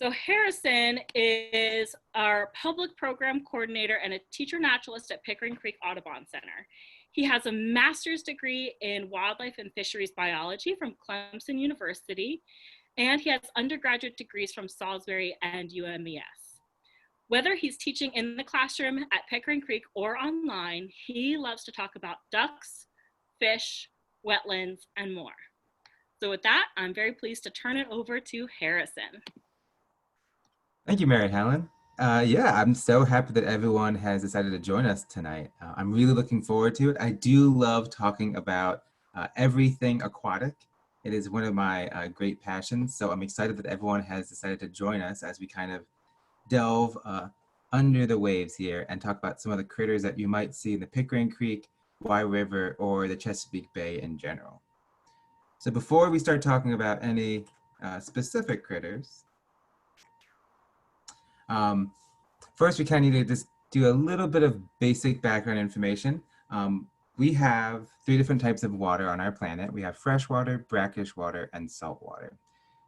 So Harrison is our public program coordinator and a teacher naturalist at Pickering Creek Audubon Center. He has a master's degree in wildlife and fisheries biology from Clemson University, and he has undergraduate degrees from Salisbury and UMES. Whether he's teaching in the classroom at Pickering Creek or online, he loves to talk about ducks, fish, wetlands, and more. So with that, I'm very pleased to turn it over to Harrison. Thank you, Mary Helen. Yeah, I'm so happy that everyone has decided to join us tonight. I'm really looking forward to it. I do love talking about everything aquatic. It is one of my great passions, so I'm excited that everyone has decided to join us as we kind of delve under the waves here and talk about some of the critters that you might see in the Pickering Creek, Wye River, or the Chesapeake Bay in general. So before we start talking about any specific critters, first, we kind of need to just do a little bit of basic background information. We have three different types of water on our planet. We have freshwater, brackish water, and saltwater.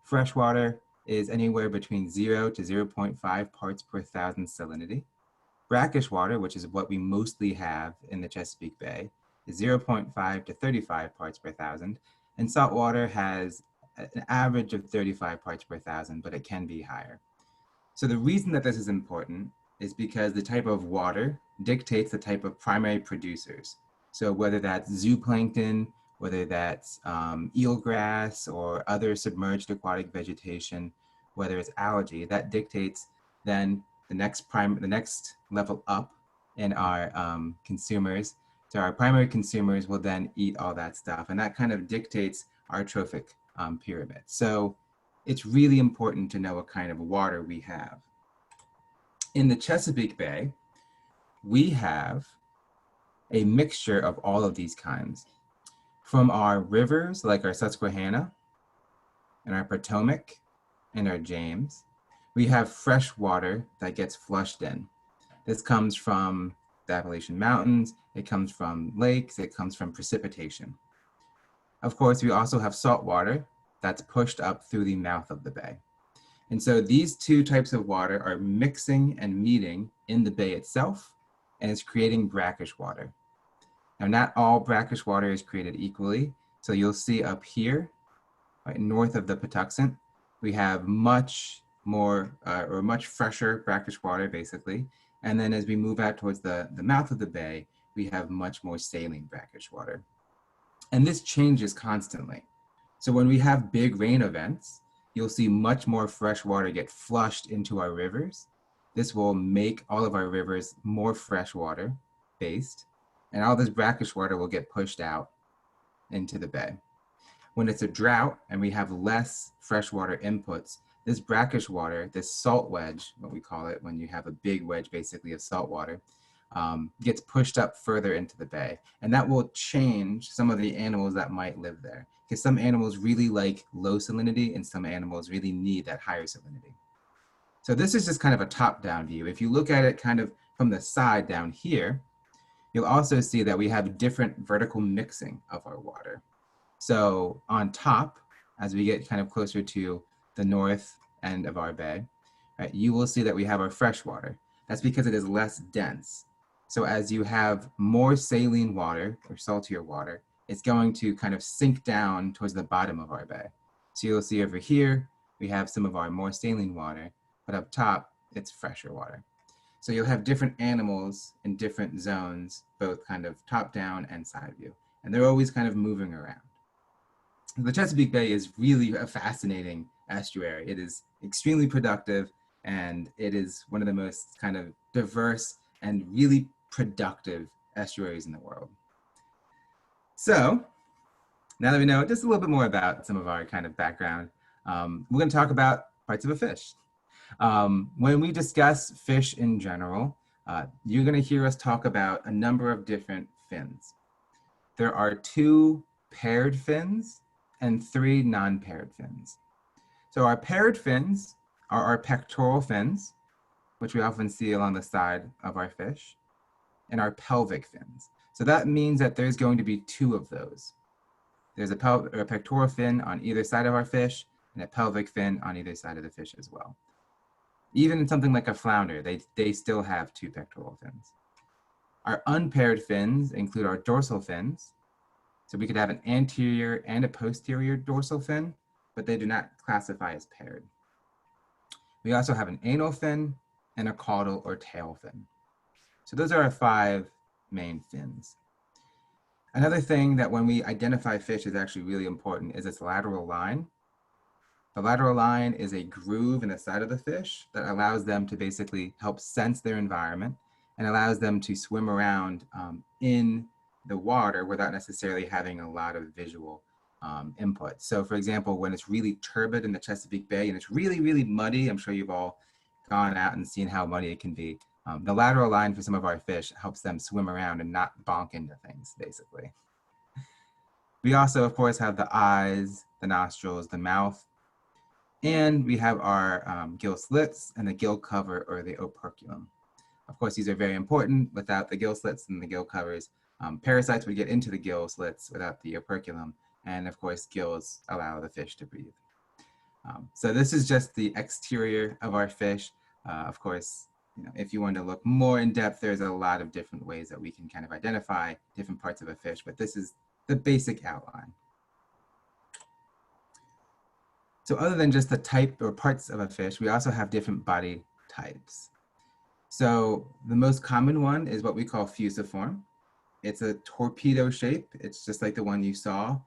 Freshwater is anywhere between 0 to 0.5 parts per thousand salinity. Brackish water, which is what we mostly have in the Chesapeake Bay, is 0.5 to 35 parts per thousand. And saltwater has an average of 35 parts per thousand, but it can be higher. So the reason that this is important is because the type of water dictates the type of primary producers. So whether that's zooplankton, whether that's eelgrass or other submerged aquatic vegetation, whether it's algae, that dictates then the next level up in our consumers. So our primary consumers will then eat all that stuff, and that kind of dictates our trophic pyramid. So it's really important to know what kind of water we have. In the Chesapeake Bay, we have a mixture of all of these kinds. From our rivers, like our Susquehanna and our Potomac and our James, we have fresh water that gets flushed in. This comes from the Appalachian Mountains, it comes from lakes, it comes from precipitation. Of course, we also have salt water that's pushed up through the mouth of the bay. And so these two types of water are mixing and meeting in the bay itself, and it's creating brackish water. Now, not all brackish water is created equally. So you'll see up here, right north of the Patuxent, we have much more or much fresher brackish water, basically. And then as we move out towards the mouth of the bay, we have much more saline brackish water. And this changes constantly. So when we have big rain events, you'll see much more fresh water get flushed into our rivers. This will make all of our rivers more freshwater based, and all this brackish water will get pushed out into the bay. When it's a drought and we have less freshwater inputs, this brackish water, this salt wedge, what we call it, when you have a big wedge basically of salt water, gets pushed up further into the bay. And that will change some of the animals that might live there, because some animals really like low salinity and some animals really need that higher salinity. So this is just kind of a top-down view. If you look at it kind of from the side down here, you'll also see that we have different vertical mixing of our water. So on top, as we get kind of closer to the north end of our bay, right, you will see that we have our fresh water. That's because it is less dense. So as you have more saline water or saltier water, it's going to kind of sink down towards the bottom of our bay. So you'll see over here, we have some of our more saline water, but up top, it's fresher water. So you'll have different animals in different zones, both kind of top down and side view. And they're always kind of moving around. The Chesapeake Bay is really a fascinating estuary. It is extremely productive, and it is one of the most kind of diverse and really productive estuaries in the world. So now that we know just a little bit more about some of our kind of background, we're going to talk about parts of a fish. When we discuss fish in general, you're going to hear us talk about a number of different fins. There are 2 paired fins and 3 non-paired fins. So our paired fins are our pectoral fins, which we often see along the side of our fish, and our pelvic fins. So that means that there's going to be 2 of those. There's a pectoral fin on either side of our fish and a pelvic fin on either side of the fish as well. Even in something like a flounder, they still have 2 pectoral fins. Our unpaired fins include our dorsal fins. So we could have an anterior and a posterior dorsal fin, but they do not classify as paired. We also have an anal fin and a caudal or tail fin. So those are our 5 main fins. Another thing that when we identify fish is actually really important is its lateral line. The lateral line is a groove in the side of the fish that allows them to basically help sense their environment and allows them to swim around in the water without necessarily having a lot of visual input. So for example, when it's really turbid in the Chesapeake Bay and it's really, really muddy, I'm sure you've all gone out and seen how muddy it can be. The lateral line for some of our fish helps them swim around and not bonk into things, basically. We also, of course, have the eyes, the nostrils, the mouth, and we have our gill slits and the gill cover or the operculum. Of course, these are very important. Without the gill slits and the gill covers, parasites would get into the gill slits without the operculum. And of course, gills allow the fish to breathe. So this is just the exterior of our fish. Of course, if you want to look more in depth, there's a lot of different ways that we can kind of identify different parts of a fish, but this is the basic outline. So other than just the type or parts of a fish, we also have different body types. So the most common one is what we call fusiform. It's a torpedo shape. It's just like the one you saw.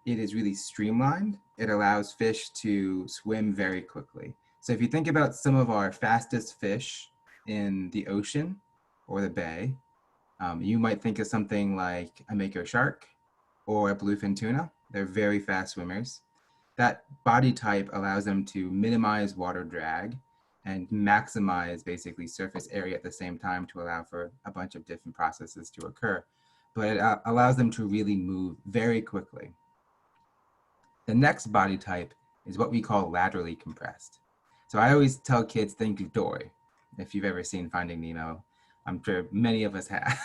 It is really streamlined. It allows fish to swim very quickly. So if you think about some of our fastest fish in the ocean or the bay, you might think of something like a mako shark or a bluefin tuna. They're very fast swimmers. That body type allows them to minimize water drag and maximize basically surface area at the same time to allow for a bunch of different processes to occur. But it allows them to really move very quickly. The next body type is what we call laterally compressed. So I always tell kids, think of Dory. If you've ever seen Finding Nemo, I'm sure many of us have.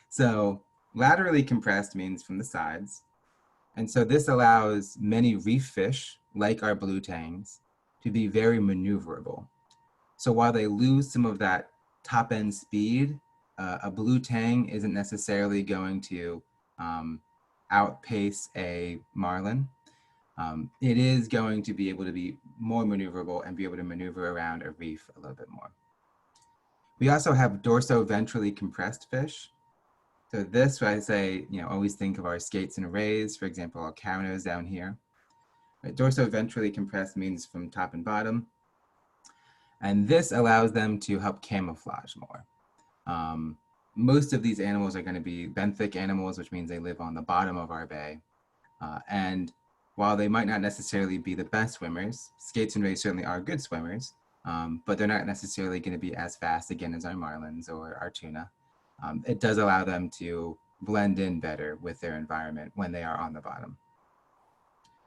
So laterally compressed means from the sides. And so this allows many reef fish, like our blue tangs, to be very maneuverable. So while they lose some of that top end speed, a blue tang isn't necessarily going to outpace a marlin. It is going to be able to be more maneuverable and be able to maneuver around a reef a little bit more. We also have dorso-ventrally compressed fish. So this, I say, always think of our skates and rays, for example, our cow nose down here. Right? Dorso-ventrally compressed means from top and bottom. And this allows them to help camouflage more. Most of these animals are going to be benthic animals, which means they live on the bottom of our bay. And while they might not necessarily be the best swimmers, skates and rays certainly are good swimmers, but they're not necessarily going to be as fast, again, as our marlins or our tuna. It does allow them to blend in better with their environment when they are on the bottom.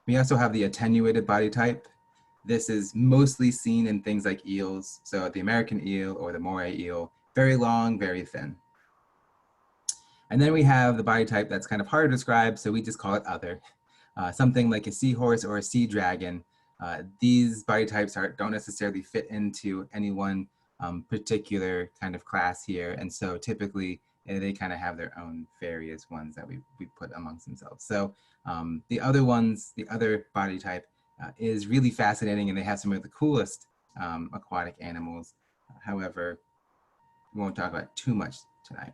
We also have the attenuated body type. This is mostly seen in things like eels. So the American eel or the moray eel, very long, very thin. And then we have the body type that's kind of hard to describe, so we just call it other. Something like a seahorse or a sea dragon. These body types don't necessarily fit into any one particular kind of class here. And so typically they kind of have their own various ones that we put amongst themselves. So the other ones, the other body type is really fascinating, and they have some of the coolest aquatic animals. However, we won't talk about too much tonight.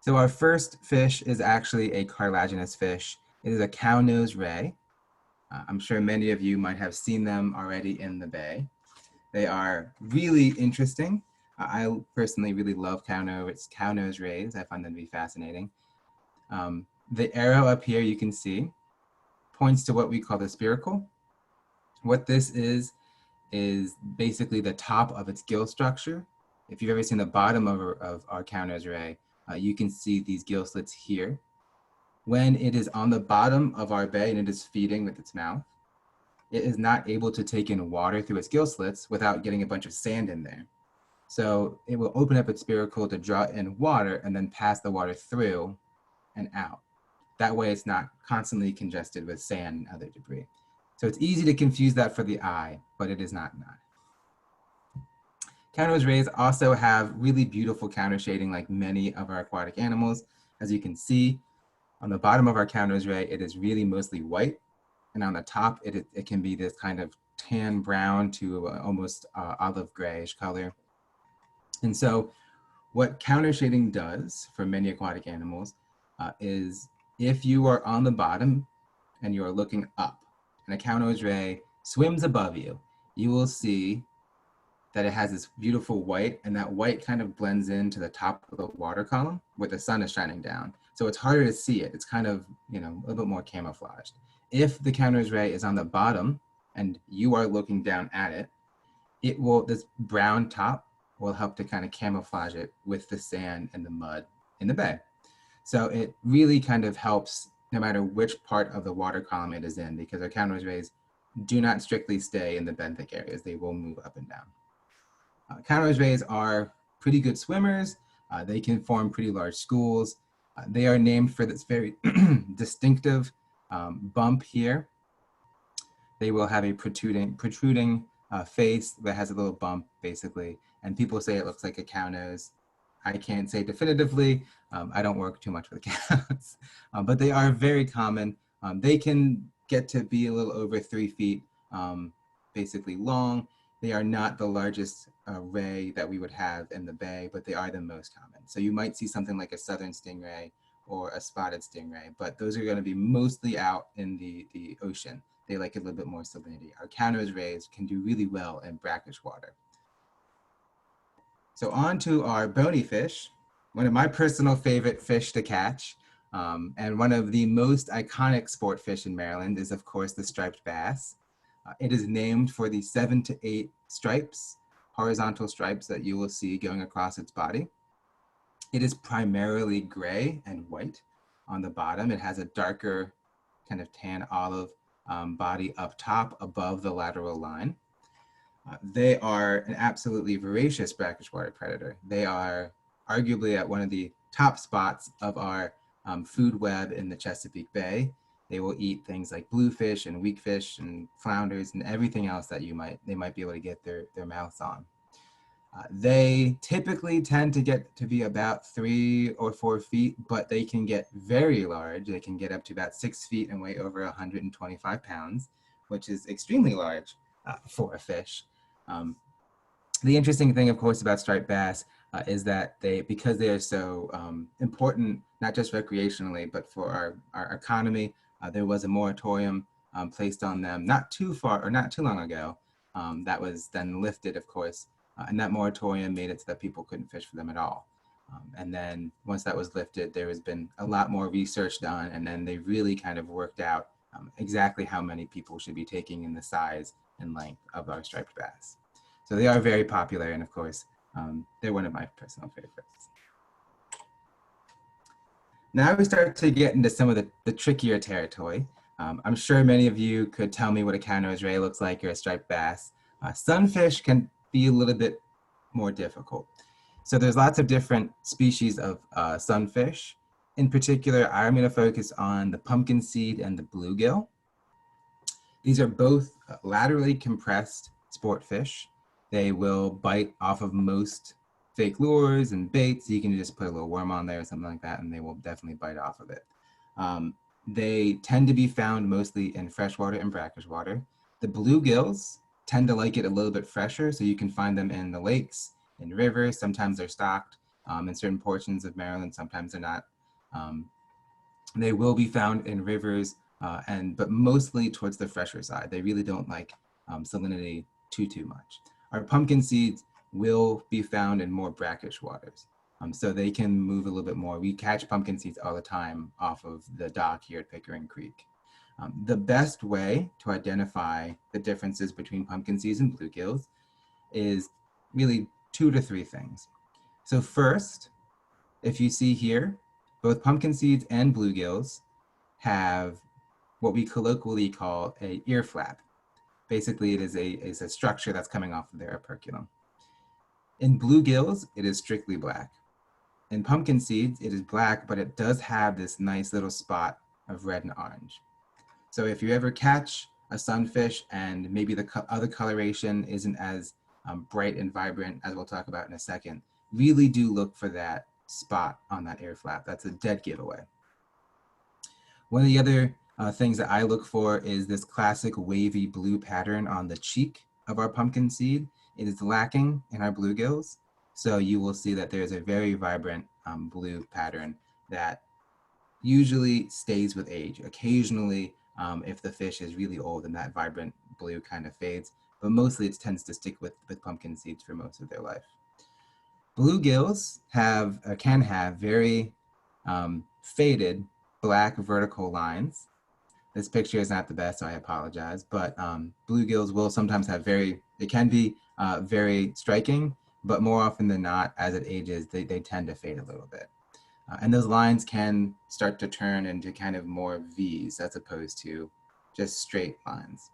So our first fish is actually a cartilaginous fish. It is a cow nose ray. I'm sure many of you might have seen them already in the bay. They are really interesting. I personally really love cow nose rays. I find them to be fascinating. The arrow up here you can see points to what we call the spiracle. What this is basically the top of its gill structure. If you've ever seen the bottom of our cow nose ray, you can see these gill slits here. When it is on the bottom of our bay and it is feeding with its mouth, it is not able to take in water through its gill slits without getting a bunch of sand in there. So it will open up its spiracle to draw in water and then pass the water through and out. That way it's not constantly congested with sand and other debris. So it's easy to confuse that for the eye, but it is not. Counter rays also have really beautiful counter shading like many of our aquatic animals. As you can see, on the bottom of our counter ray, it is really mostly white. And on the top, it can be this kind of tan brown to almost olive grayish color. And so what counter shading does for many aquatic animals is if you are on the bottom and you are looking up and a counter ray swims above you, you will see that it has this beautiful white, and that white kind of blends into the top of the water column where the sun is shining down. So it's harder to see it. It's kind of, a little bit more camouflaged. If the counter ray is on the bottom and you are looking down at it, this brown top will help to kind of camouflage it with the sand and the mud in the bay. So it really kind of helps no matter which part of the water column it is in, because our counter rays do not strictly stay in the benthic areas. They will move up and down. Counter rays are pretty good swimmers. They can form pretty large schools. They are named for this very distinctive bump here. They will have a protruding face that has a little bump, basically. And people say it looks like a cow nose. I can't say definitively. I don't work too much with cows, but they are very common. They can get to be a little over 3 feet, basically long. They are not the largest ray that we would have in the bay, but they are the most common. So you might see something like a southern stingray or a spotted stingray, but those are going to be mostly out in the ocean. They like a little bit more salinity. Our counter rays can do really well in brackish water. So on to our bony fish, one of my personal favorite fish to catch, and one of the most iconic sport fish in Maryland is, of course, the striped bass. It is named for the 7 to 8 stripes, horizontal stripes that you will see going across its body. It is primarily gray and white on the bottom. It has a darker kind of tan olive body up top above the lateral line. They are an absolutely voracious brackish water predator. They are arguably at one of the top spots of our food web in the Chesapeake Bay. They will eat things like bluefish and weakfish and flounders and everything else that they might be able to get their mouths on. They typically tend to get to be about 3 or 4 feet, but they can get very large. They can get up to about 6 feet and weigh over 125 pounds, which is extremely large for a fish. The interesting thing, of course, about striped bass is that because they are so important, not just recreationally, but for our economy, there was a moratorium placed on them not too long ago that was then lifted, of course, and that moratorium made it so that people couldn't fish for them at all. And then once that was lifted, there has been a lot more research done, and then they really kind of worked out exactly how many people should be taking in the size and length of our striped bass. So they are very popular, and of course, they're one of my personal favorites. Now we start to get into some of the trickier territory. I'm sure many of you could tell me what a cow-nosed ray looks like or a striped bass. Sunfish can be a little bit more difficult. So there's lots of different species of sunfish. In particular, I'm going to focus on the pumpkin seed and the bluegill. These are both laterally compressed sport fish. They will bite off of most fake lures and baits. You can just put a little worm on there or something like that, and they will definitely bite off of it. They tend to be found mostly in freshwater and brackish water. The bluegills tend to like it a little bit fresher, so you can find them in the lakes, in rivers. Sometimes they're stocked in certain portions of Maryland, sometimes they're not. They will be found in rivers, but mostly towards the fresher side. They really don't like salinity too much. Our pumpkin seeds will be found in more brackish waters. So they can move a little bit more. We catch pumpkin seeds all the time off of the dock here at Pickering Creek. The best way to identify the differences between pumpkin seeds and bluegills is really 2 to 3 things. So first, if you see here, both pumpkin seeds and bluegills have what we colloquially call an ear flap. Basically, it is a structure that's coming off of their operculum. In bluegills, it is strictly black. In pumpkin seeds, it is black, but it does have this nice little spot of red and orange. So if you ever catch a sunfish and maybe the other coloration isn't as bright and vibrant, as we'll talk about in a second, really do look for that spot on that air flap. That's a dead giveaway. One of the other things that I look for is this classic wavy blue pattern on the cheek of our pumpkin seed. It is lacking in our bluegills. So you will see that there's a very vibrant blue pattern that usually stays with age. Occasionally, if the fish is really old, then that vibrant blue kind of fades, but mostly it tends to stick with pumpkin seeds for most of their life. Bluegills can have very faded black vertical lines. This picture is not the best, so I apologize, but bluegills will sometimes have it can be very striking, but more often than not, as it ages, they tend to fade a little bit. And those lines can start to turn into kind of more V's as opposed to just straight lines.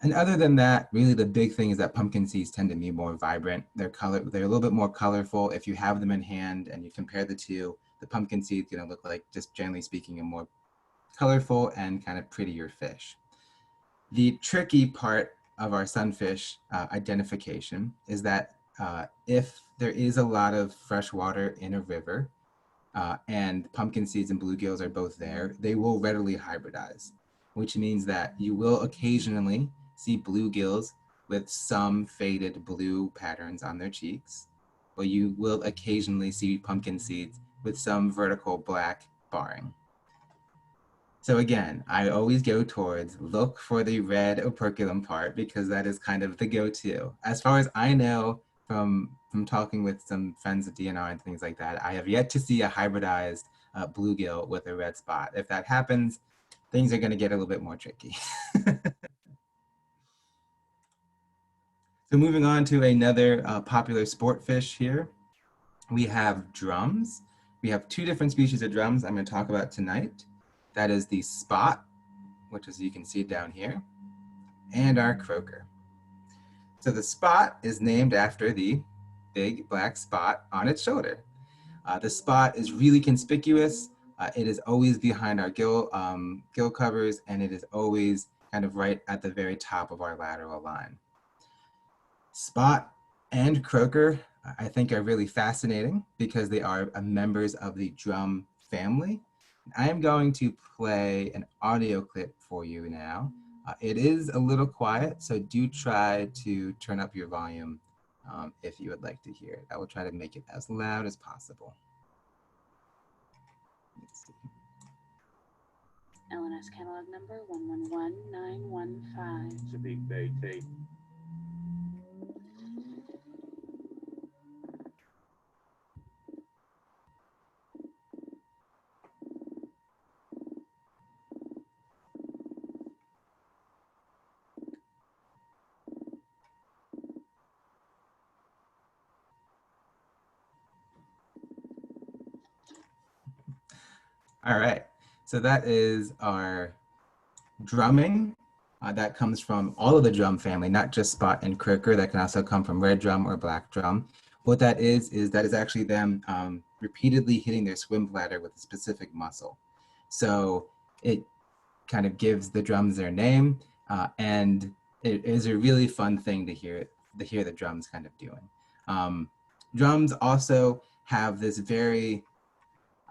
And other than that, really the big thing is that pumpkin seeds tend to be more vibrant. They're a little bit more colorful. If you have them in hand and you compare the two, the pumpkin seed's gonna look like, just generally speaking, a more colorful and kind of prettier fish. The tricky part of our sunfish identification is that if there is a lot of fresh water in a river and pumpkin seeds and bluegills are both there, they will readily hybridize, which means that you will occasionally see bluegills with some faded blue patterns on their cheeks, but you will occasionally see pumpkin seeds with some vertical black barring. So again, I always go towards look for the red operculum part because that is kind of the go-to. As far as I know from talking with some friends at DNR and things like that, I have yet to see a hybridized bluegill with a red spot. If that happens, things are going to get a little bit more tricky. So moving on to another popular sport fish here, we have drums. We have two different species of drums I'm going to talk about tonight. That is the spot, which as you can see down here, and our croaker. So the spot is named after the big black spot on its shoulder. The spot is really conspicuous. It is always behind our gill covers, and it is always kind of right at the very top of our lateral line. Spot and croaker, I think, are really fascinating because they are members of the drum family. I am going to play an audio clip for you now. It is a little quiet, so do try to turn up your volume if you would like to hear it. I will try to make it as loud as possible. Let's see. LNS catalog number 111915. It's a big bay tape. All right, so that is our drumming. That comes from all of the drum family, not just spot and croaker. That can also come from red drum or black drum. What that is that is actually them repeatedly hitting their swim bladder with a specific muscle. So it kind of gives the drums their name, and it is a really fun thing to hear the drums kind of doing. Drums also have this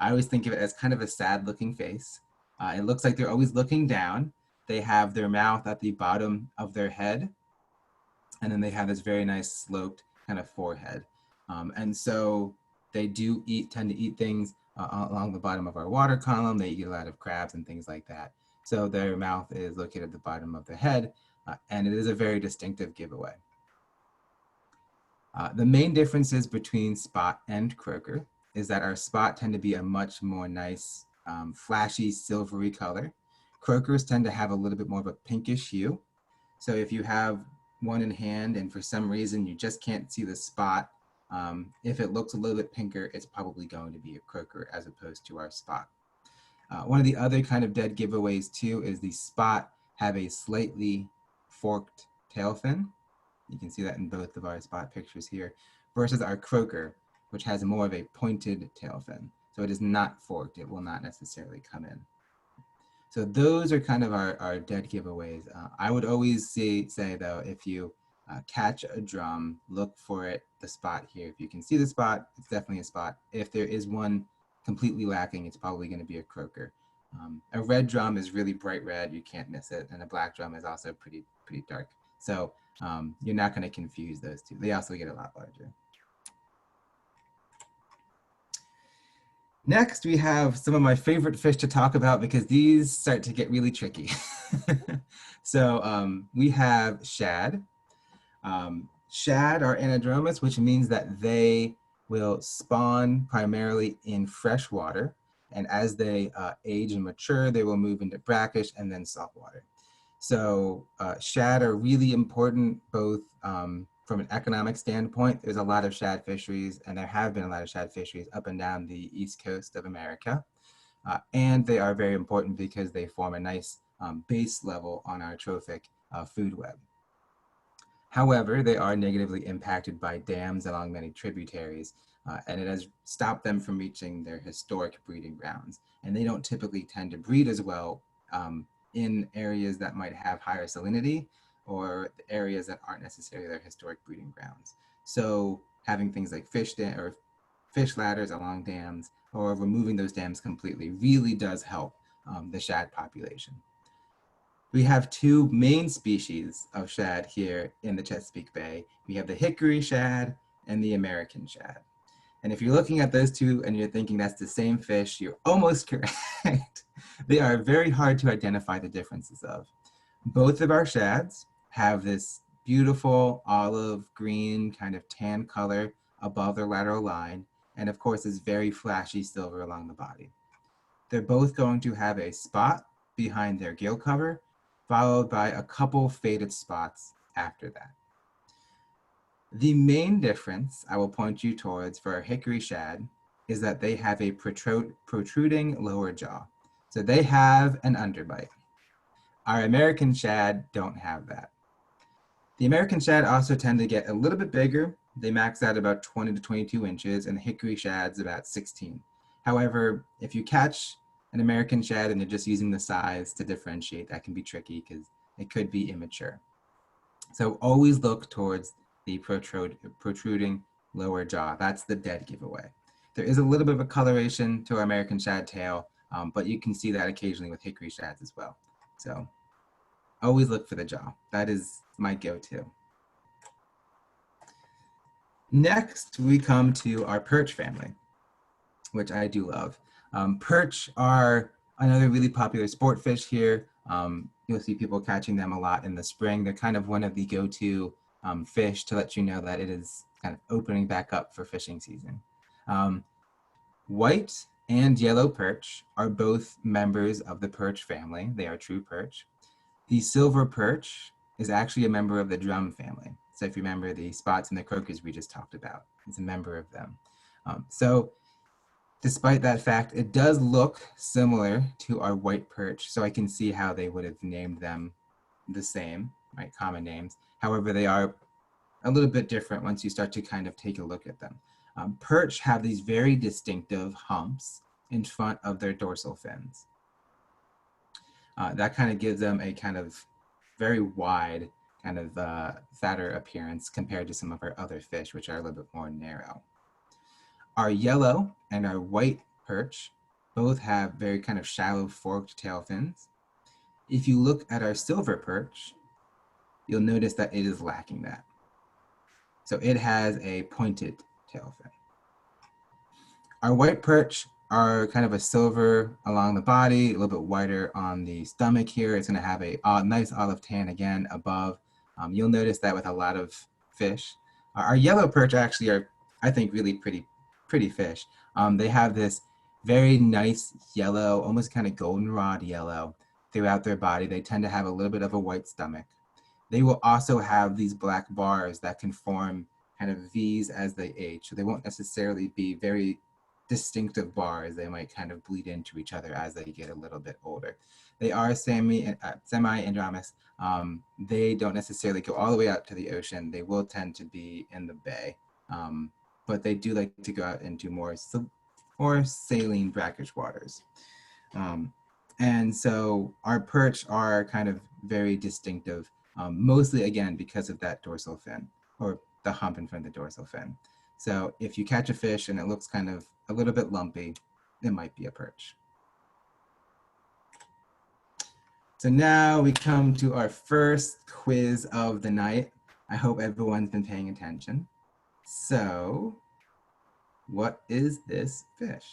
I always think of it as kind of a sad looking face. It looks like they're always looking down. They have their mouth at the bottom of their head, and then they have this very nice sloped kind of forehead. And so they tend to eat things along the bottom of our water column. They eat a lot of crabs and things like that. So their mouth is located at the bottom of the head, and it is a very distinctive giveaway. The main differences between spot and croaker is that our spot tend to be a much more nice, flashy, silvery color. Croakers tend to have a little bit more of a pinkish hue. So if you have one in hand and for some reason you just can't see the spot, if it looks a little bit pinker, it's probably going to be a croaker as opposed to our spot. One of the other kind of dead giveaways too is the spot have a slightly forked tail fin. You can see that in both of our spot pictures here, versus our croaker, which has more of a pointed tail fin. So it is not forked, it will not necessarily come in. So those are kind of our dead giveaways. I would always say though, if you catch a drum, look for it, the spot here. If you can see the spot, it's definitely a spot. If there is one completely lacking, it's probably going to be a croaker. A red drum is really bright red, you can't miss it, and a black drum is also pretty dark. So you're not going to confuse those two. They also get a lot larger. Next, we have some of my favorite fish to talk about because these start to get really tricky. So we have shad. Shad are anadromous, which means that they will spawn primarily in fresh water. And as they age and mature, they will move into brackish and then saltwater. So shad are really important both from an economic standpoint. There's a lot of shad fisheries, and there have been a lot of shad fisheries up and down the east coast of America. And they are very important because they form a nice base level on our trophic food web. However, they are negatively impacted by dams along many tributaries, and it has stopped them from reaching their historic breeding grounds. And they don't typically tend to breed as well in areas that might have higher salinity or areas that aren't necessarily their historic breeding grounds. So having things like fish ladders along dams or removing those dams completely really does help the shad population. We have two main species of shad here in the Chesapeake Bay. We have the hickory shad and the American shad. And if you're looking at those two and you're thinking that's the same fish, you're almost correct. They are very hard to identify the differences of. Both of our shads have this beautiful olive green kind of tan color above their lateral line, and of course this very flashy silver along the body. They're both going to have a spot behind their gill cover, followed by a couple faded spots after that. The main difference I will point you towards for a hickory shad is that they have a protruding lower jaw. So they have an underbite. Our American shad don't have that. The American shad also tend to get a little bit bigger. They max out about 20 to 22 inches, and the hickory shad's about 16. However, if you catch an American shad and you're just using the size to differentiate, that can be tricky because it could be immature. So always look towards the protruding lower jaw. That's the dead giveaway. There is a little bit of a coloration to our American shad tail, but you can see that occasionally with hickory shads as well. So always look for the jaw. That is my go-to. Next, we come to our perch family, which I do love. Perch are another really popular sport fish here. You'll see people catching them a lot in the spring. They're kind of one of the go-to fish to let you know that it is kind of opening back up for fishing season. White and yellow perch are both members of the perch family. They are true perch. The silver perch is actually a member of the drum family. So if you remember the spots and the croakers we just talked about, it's a member of them. So despite that fact, it does look similar to our white perch. So I can see how they would have named them the same, right? Common names. However, they are a little bit different once you start to kind of take a look at them. Perch have these very distinctive humps in front of their dorsal fins. That kind of gives them a kind of very wide kind of fatter appearance compared to some of our other fish, which are a little bit more narrow. Our yellow and our white perch both have very kind of shallow forked tail fins. If you look at our silver perch, you'll notice that it is lacking that. So it has a pointed tail fin. Our white perch are kind of a silver along the body, a little bit whiter on the stomach here. It's gonna have a nice olive tan again above. You'll notice that with a lot of fish. Our yellow perch actually are, I think, really pretty fish. They have this very nice yellow, almost kind of goldenrod yellow throughout their body. They tend to have a little bit of a white stomach. They will also have these black bars that can form kind of V's as they age. So they won't necessarily be very distinctive bars. They might kind of bleed into each other as they get a little bit older. They are semi-andromous. They don't necessarily go all the way out to the ocean. They will tend to be in the bay, but they do like to go out into more saline brackish waters. And so our perch are kind of very distinctive mostly again because of that dorsal fin or the hump in front of the dorsal fin. So if you catch a fish and it looks kind of a little bit lumpy, it might be a perch. So now we come to our first quiz of the night. I hope everyone's been paying attention. So, what is this fish?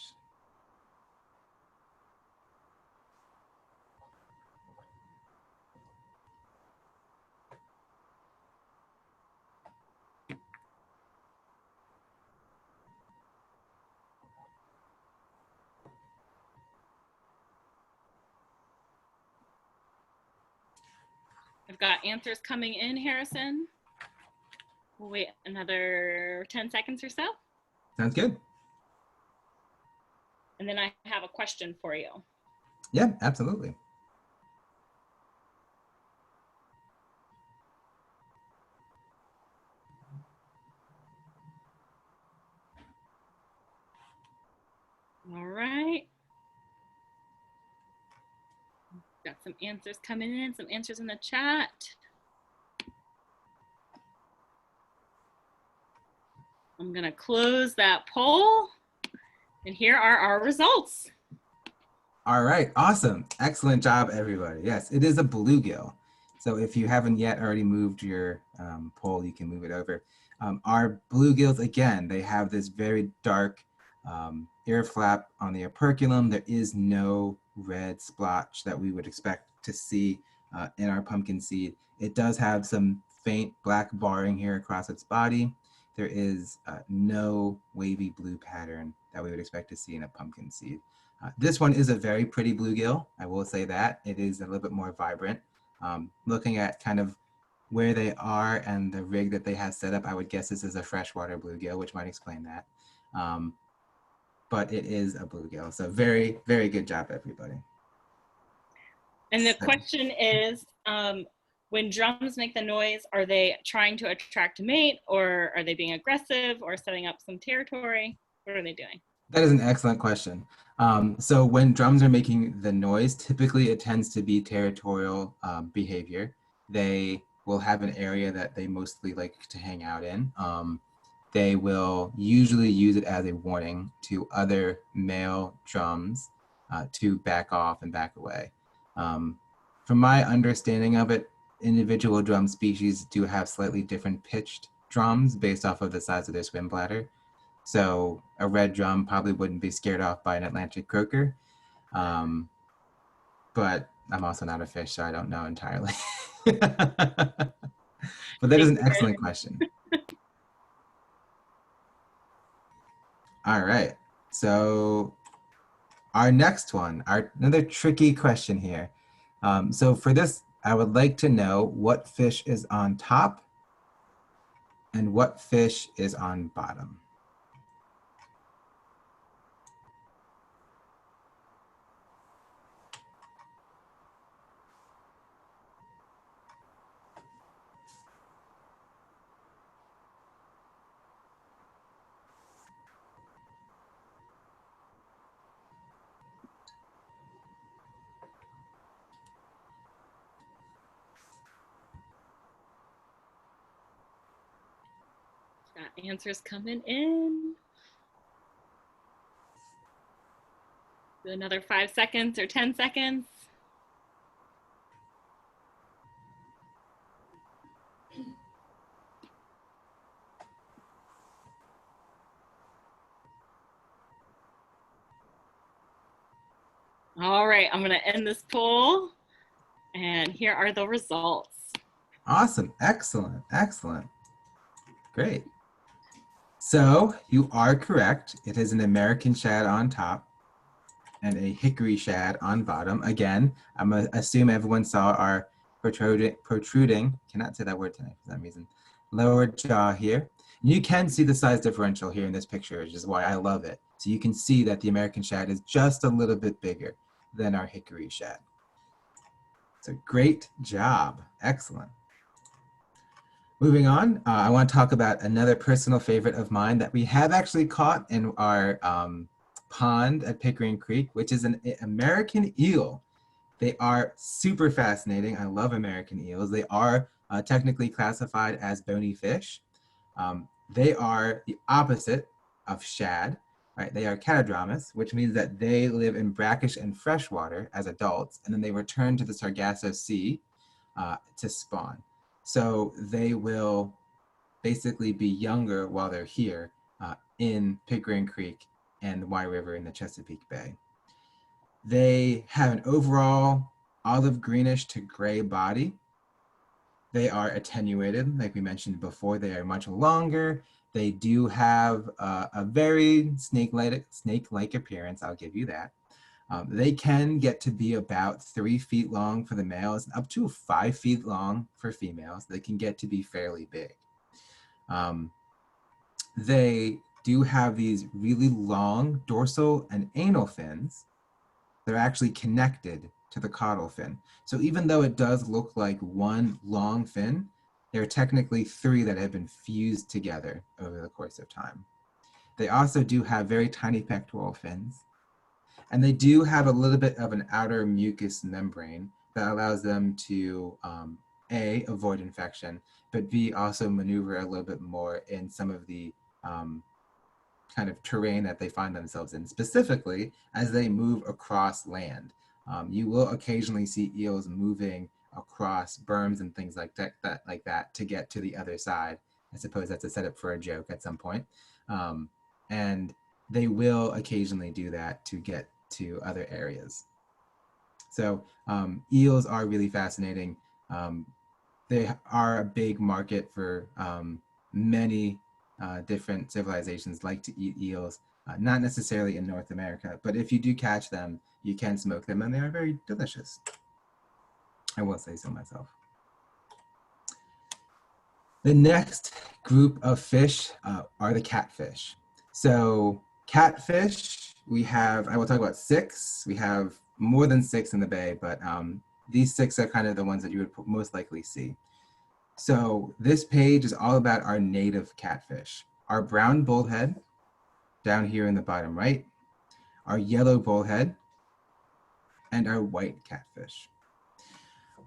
I've got answers coming in, Harrison. We'll wait another 10 seconds or so. Sounds good. And then I have a question for you. Yeah, absolutely. All right. Got some answers coming in, some answers in the chat. I'm gonna close that poll, and here are our results. All right, awesome. Excellent job, everybody. Yes, it is a bluegill. So if you haven't yet already moved your poll, you can move it over. Our bluegills, again, they have this very dark ear flap on the operculum. There is no red splotch that we would expect to see in our pumpkin seed. It does have some faint black barring here across its body. There is no wavy blue pattern that we would expect to see in a pumpkin seed. This one is a very pretty bluegill, I will say that. It is a little bit more vibrant. Looking at kind of where they are and the rig that they have set up, I would guess this is a freshwater bluegill, which might explain that. But it is a bluegill, so very, very good job, everybody. And the question is, when drums make the noise, are they trying to attract a mate, or are they being aggressive, or setting up some territory? What are they doing? That is an excellent question. So when drums are making the noise, typically it tends to be territorial behavior. They will have an area that they mostly like to hang out in. They will usually use it as a warning to other male drums to back off and back away. From my understanding of it, individual drum species do have slightly different pitched drums based off of the size of their swim bladder. So a red drum probably wouldn't be scared off by an Atlantic croaker. But I'm also not a fish, so I don't know entirely. But that is an excellent question. All right, so our next one, another tricky question here. So for this, I would like to know what fish is on top and what fish is on bottom. Got answers coming in. Do another 5 seconds or 10 seconds. All right, I'm gonna end this poll, and here are the results. Awesome, excellent, excellent. Great. So you are correct. It is an American shad on top and a hickory shad on bottom. Again, I'm gonna assume everyone saw our protruding, cannot say that word tonight for some reason, lower jaw here. You can see the size differential here in this picture, which is why I love it. So you can see that the American shad is just a little bit bigger than our hickory shad. So great job, excellent. Moving on, I want to talk about another personal favorite of mine that we have actually caught in our pond at Pickering Creek, which is an American eel. They are super fascinating. I love American eels. They are technically classified as bony fish. They are the opposite of shad, right? They are catadromous, which means that they live in brackish and freshwater as adults, and then they return to the Sargasso Sea to spawn. So they will basically be younger while they're here in Pickering Creek and the Wye River in the Chesapeake Bay. They have an overall olive greenish to gray body. They are attenuated, like we mentioned before. They are much longer. They do have a very snake-like appearance, I'll give you that. They can get to be about 3 feet long for the males and up to 5 feet long for females. They can get to be fairly big. They do have these really long dorsal and anal fins. They're actually connected to the caudal fin. So even though it does look like one long fin, there are technically 3 that have been fused together over the course of time. They also do have very tiny pectoral fins. And they do have a little bit of an outer mucous membrane that allows them to, A, avoid infection, but B, also maneuver a little bit more in some of the kind of terrain that they find themselves in, specifically as they move across land. You will occasionally see eels moving across berms and things like that to get to the other side. I suppose that's a setup for a joke at some point. And they will occasionally do that to get to other areas. So eels are really fascinating. They are a big market for many different civilizations like to eat eels, not necessarily in North America, but if you do catch them, you can smoke them and they are very delicious. I will say so myself. The next group of fish are the catfish. So catfish, I will talk about 6. We have more than 6 in the bay, but these 6 are kind of the ones that you would most likely see. So this page is all about our native catfish. Our brown bullhead, down here in the bottom right, our yellow bullhead, and our white catfish.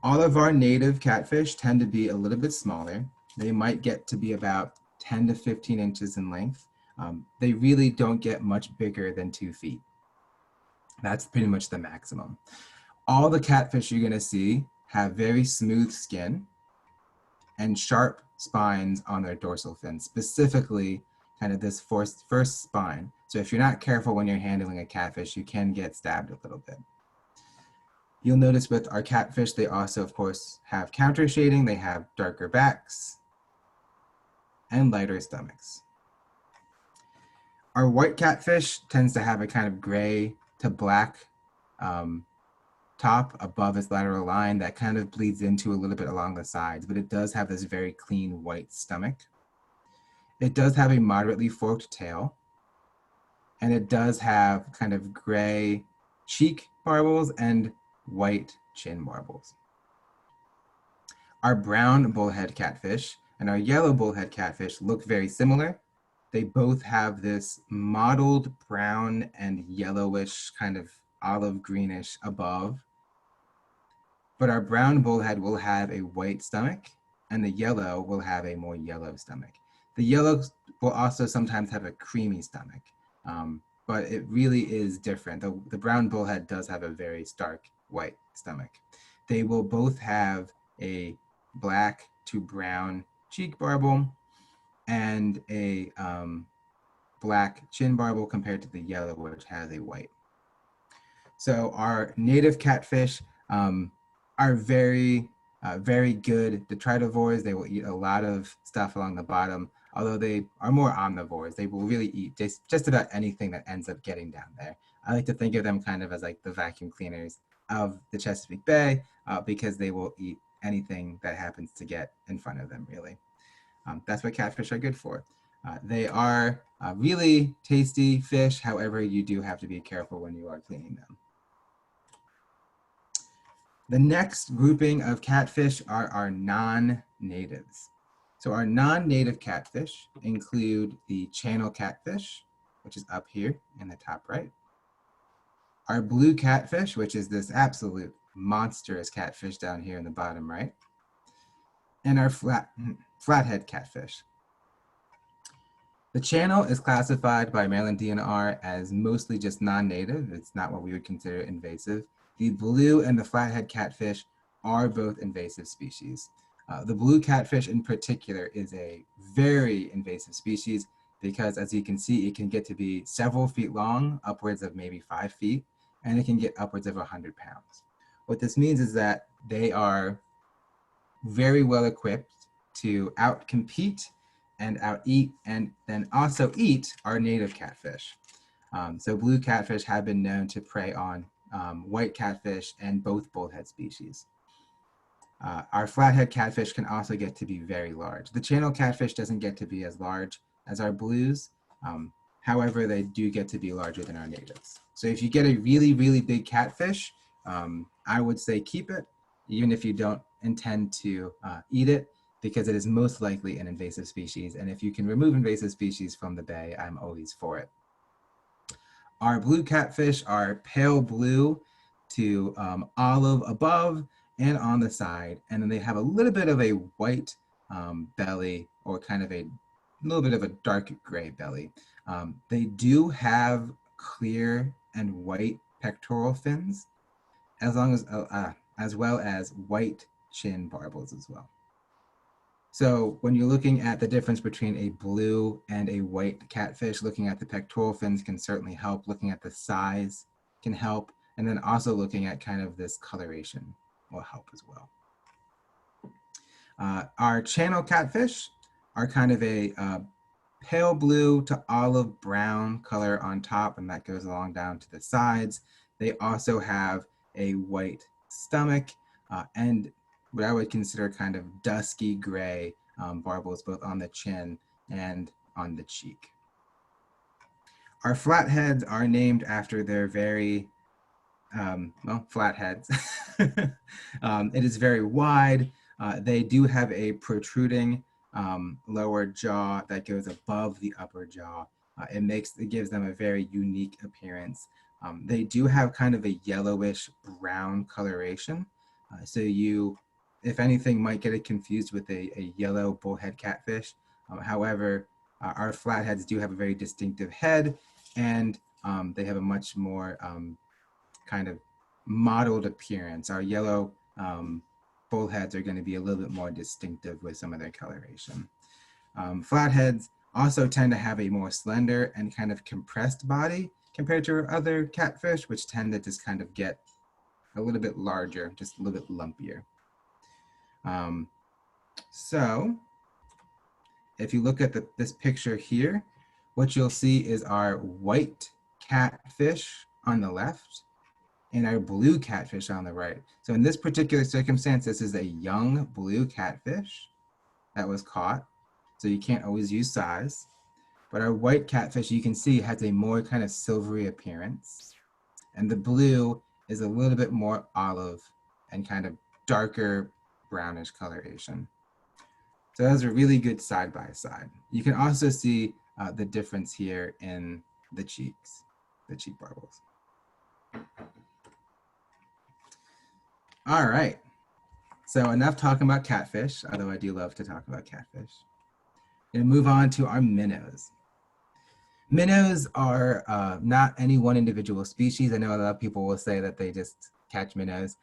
All of our native catfish tend to be a little bit smaller. They might get to be about 10 to 15 inches in length. They really don't get much bigger than 2 feet. That's pretty much the maximum. All the catfish you're gonna see have very smooth skin and sharp spines on their dorsal fin, specifically kind of this first spine. So if you're not careful when you're handling a catfish, you can get stabbed a little bit. You'll notice with our catfish, they also, of course, have counter shading. They have darker backs and lighter stomachs. Our white catfish tends to have a kind of gray to black top above its lateral line that kind of bleeds into a little bit along the sides, but it does have this very clean white stomach. It does have a moderately forked tail, and it does have kind of gray cheek barbels and white chin barbels. Our brown bullhead catfish and our yellow bullhead catfish look very similar. They both have this mottled brown and yellowish kind of olive greenish above. But our brown bullhead will have a white stomach and the yellow will have a more yellow stomach. The yellow will also sometimes have a creamy stomach, but it really is different. The brown bullhead does have a very stark white stomach. They will both have a black to brown cheek barbel and a black chin barbel compared to the yellow, which has a white. So our native catfish are very good detritivores. They will eat a lot of stuff along the bottom, although they are more omnivores. They will really eat just about anything that ends up getting down there. I like to think of them kind of as like the vacuum cleaners of the Chesapeake Bay because they will eat anything that happens to get in front of them, really. That's what catfish are good for. They are really tasty fish. However, you do have to be careful when you are cleaning them. The next grouping of catfish are our non-natives. So our non-native catfish include the channel catfish, which is up here in the top right. Our blue catfish, which is this absolute monstrous catfish down here in the bottom right. and our flathead catfish. The channel is classified by Maryland DNR as mostly just non-native. It's not what we would consider invasive. The blue and the flathead catfish are both invasive species. The blue catfish in particular is a very invasive species because, as you can see, it can get to be several feet long, upwards of maybe 5 feet, and it can get upwards of 100 pounds. What this means is that they are very well equipped to outcompete and out-eat and then also eat our native catfish. So blue catfish have been known to prey on white catfish and both bullhead species. Our flathead catfish can also get to be very large. The channel catfish doesn't get to be as large as our blues. However, they do get to be larger than our natives. So if you get a really, really big catfish, I would say keep it, even if you don't intend to eat it, because it is most likely an invasive species. And if you can remove invasive species from the bay, I'm always for it. Our blue catfish are pale blue to olive above and on the side. And then they have a little bit of a white belly, or kind of a little bit of a dark gray belly. They do have clear and white pectoral fins, as well as white chin barbels as well. So when you're looking at the difference between a blue and a white catfish, looking at the pectoral fins can certainly help. Looking at the size can help. And then also looking at kind of this coloration will help as well. Our channel catfish are kind of a pale blue to olive brown color on top, and that goes along down to the sides. They also have a white stomach and what I would consider kind of dusky gray barbels both on the chin and on the cheek. Our flatheads are named after their very, well, flatheads. It is very wide. They do have a protruding lower jaw that goes above the upper jaw. It gives them a very unique appearance. They do have kind of a yellowish brown coloration. So you, if anything, might get it confused with a yellow bullhead catfish. However, our flatheads do have a very distinctive head, and they have a much more kind of mottled appearance. Our yellow bullheads are going to be a little bit more distinctive with some of their coloration. Flatheads also tend to have a more slender and kind of compressed body compared to our other catfish, which tend to just kind of get a little bit larger, just a little bit lumpier. So if you look at this picture here, what you'll see is our white catfish on the left and our blue catfish on the right. So in this particular circumstance, this is a young blue catfish that was caught. So you can't always use size. But our white catfish, you can see, has a more kind of silvery appearance. And the blue is a little bit more olive and kind of darker brownish coloration. So those are really good side by side. You can also see the difference here in the cheeks, the cheek barbels. All right, so enough talking about catfish, although I do love to talk about catfish. I'm gonna move on to our minnows. Minnows are not any one individual species. I know a lot of people will say that they just catch minnows.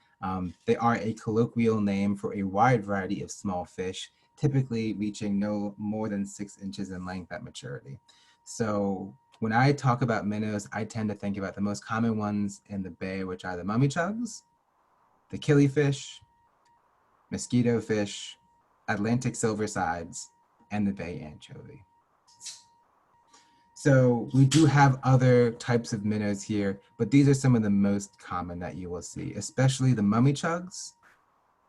They are a colloquial name for a wide variety of small fish, typically reaching no more than 6 inches in length at maturity. So when I talk about minnows, I tend to think about the most common ones in the bay, which are the mummychugs, the killifish, mosquito fish, Atlantic silversides, and the bay anchovy. So we do have other types of minnows here, but these are some of the most common that you will see, especially the mummychugs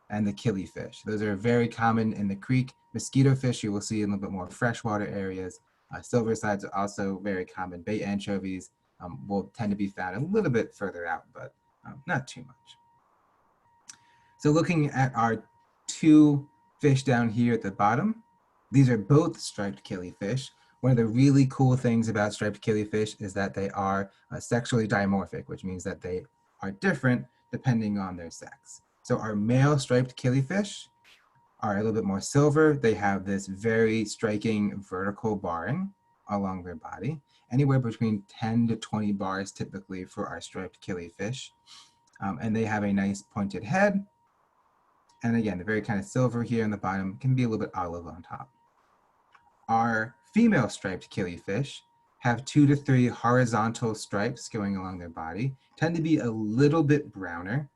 and the killifish. Those are very common in the creek. Mosquito fish you will see in a little bit more freshwater areas. Silversides are also very common. Bay anchovies will tend to be found a little bit further out, but not too much. So looking at our two fish down here at the bottom, these are both striped killifish. One of the really cool things about striped killifish is that they are sexually dimorphic, which means that they are different depending on their sex. So our male striped killifish are a little bit more silver. They have this very striking vertical barring along their body, anywhere between 10 to 20 bars typically for our striped killifish. And they have a nice pointed head. And again, the very kind of silver here on the bottom can be a little bit olive on top. Our female striped killifish have 2 to 3 horizontal stripes going along their body, tend to be a little bit browner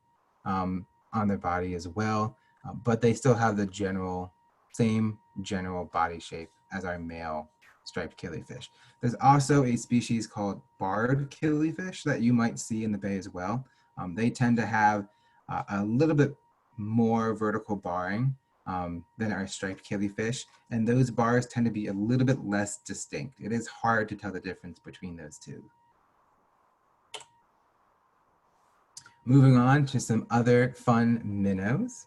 on their body as well, but they still have the same general body shape as our male striped killifish. There's also a species called barred killifish that you might see in the bay as well. They tend to have a little bit more vertical barring than our striped killifish, and those bars tend to be a little bit less distinct. It is hard to tell the difference between those two. Moving on to some other fun minnows.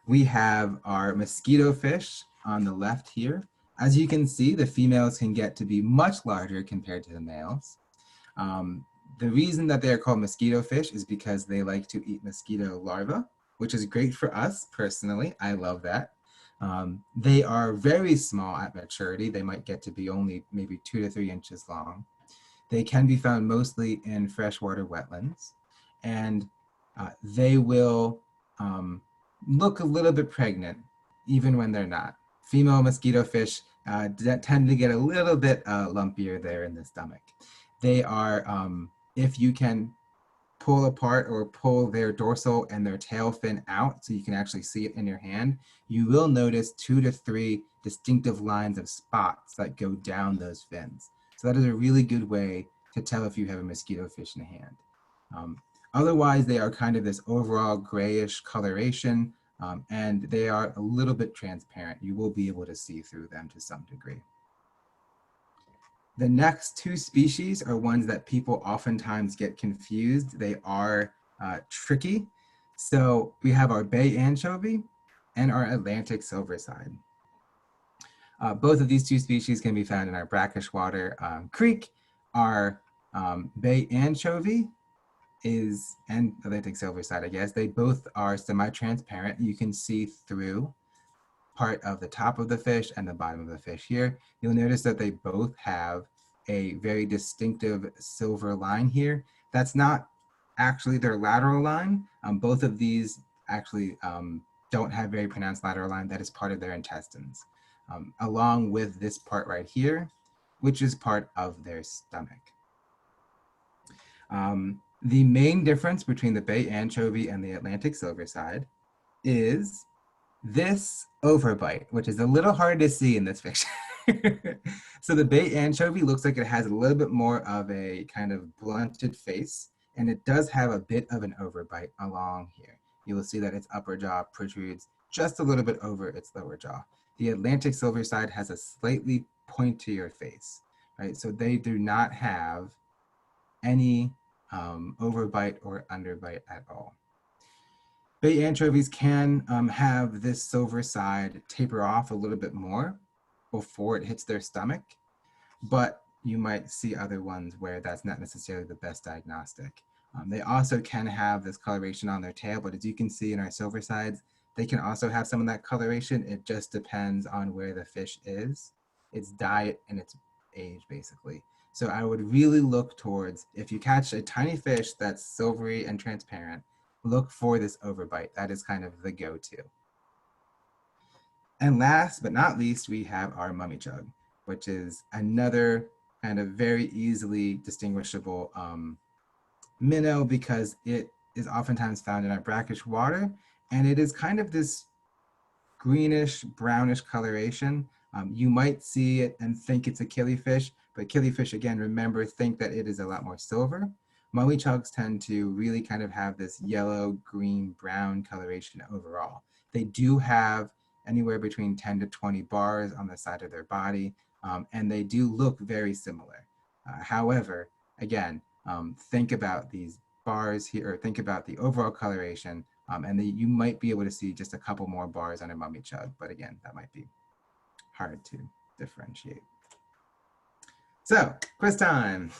We have our mosquito fish on the left here. As you can see, the females can get to be much larger compared to the males. The reason that they are called mosquito fish is because they like to eat mosquito larvae, which is great for us personally. I love that. They are very small at maturity. They might get to be only maybe 2 to 3 inches long. They can be found mostly in freshwater wetlands, and they will look a little bit pregnant even when they're not. Female mosquito fish tend to get a little bit lumpier there in the stomach. They are, if you can pull apart or pull their dorsal and their tail fin out so you can actually see it in your hand, you will notice 2 to 3 distinctive lines of spots that go down those fins. So that is a really good way to tell if you have a mosquito fish in the hand. Otherwise, they are kind of this overall grayish coloration, and they are a little bit transparent. You will be able to see through them to some degree. The next 2 species are ones that people oftentimes get confused. They are tricky. So we have our bay anchovy and our Atlantic silverside. Both of these 2 species can be found in our brackish water creek. Our bay anchovy and Atlantic silverside, I guess, they both are semi-transparent. You can see through part of the top of the fish and the bottom of the fish here. You'll notice that they both have a very distinctive silver line here. That's not actually their lateral line. Both of these actually don't have very pronounced lateral line. That is part of their intestines, along with this part right here, which is part of their stomach. The main difference between the bay anchovy and the Atlantic silverside is this overbite, which is a little hard to see in this picture. So the bay anchovy looks like it has a little bit more of a kind of blunted face, and it does have a bit of an overbite along here. You will see that its upper jaw protrudes just a little bit over its lower jaw. The Atlantic silverside has a slightly pointier face, right? So they do not have any overbite or underbite at all. Bay anchovies can have this silver side taper off a little bit more before it hits their stomach, but you might see other ones where that's not necessarily the best diagnostic. They also can have this coloration on their tail, but as you can see in our silver sides, they can also have some of that coloration. It just depends on where the fish is, its diet, and its age, basically. So I would really look towards, if you catch a tiny fish that's silvery and transparent, look for this overbite. That is kind of the go-to. And last but not least, we have our mummy jug, which is another kind of very easily distinguishable minnow because it is oftentimes found in our brackish water, and it is kind of this greenish, brownish coloration. You might see it and think it's a killifish, but killifish, again, remember, think that it is a lot more silver. Mummy chugs tend to really kind of have this yellow, green, brown coloration overall. They do have anywhere between 10 to 20 bars on the side of their body, and they do look very similar. However, again, think about these bars here, or think about the overall coloration, and you might be able to see just a couple more bars on a mummy chug, but again, that might be hard to differentiate. So, quiz time.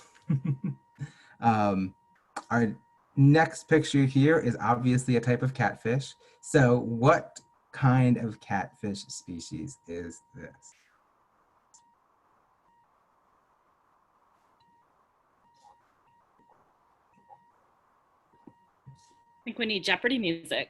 Our next picture here is obviously a type of catfish. So what kind of catfish species is this? I think we need Jeopardy music.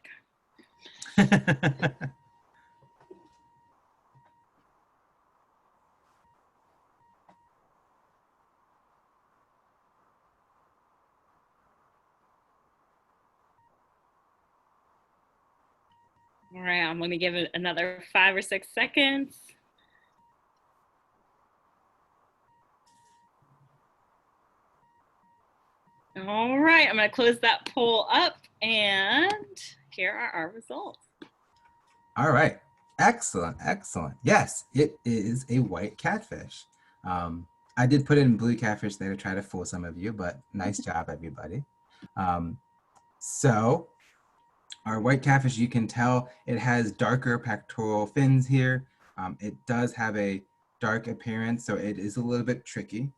All right, I'm going to give it another 5 or 6 seconds. All right, I'm going to close that poll up, and here are our results. All right, excellent, excellent. Yes, it is a white catfish. I did put in blue catfish there to try to fool some of you, but nice job, everybody. So our white catfish, you can tell it has darker pectoral fins here. It does have a dark appearance, so it is a little bit tricky,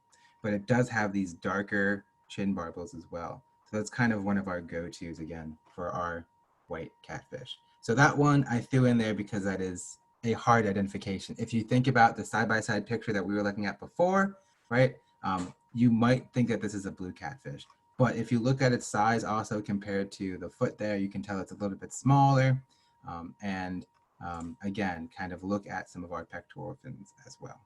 but it does have these darker chin barbels as well. So that's kind of one of our go-tos again for our white catfish. So that one I threw in there because that is a hard identification. If you think about the side-by-side picture that we were looking at before, right, you might think that this is a blue catfish. But if you look at its size also compared to the foot there, you can tell it's a little bit smaller. Again, kind of look at some of our pectoral fins as well.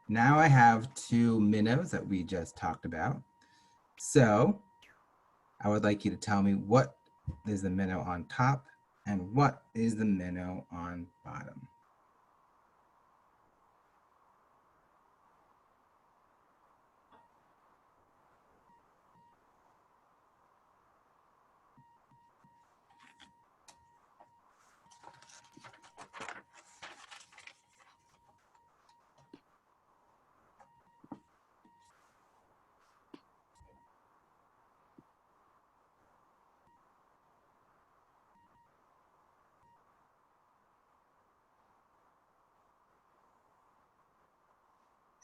Now I have 2 minnows that we just talked about. So I would like you to tell me what is the minnow on top and what is the minnow on bottom.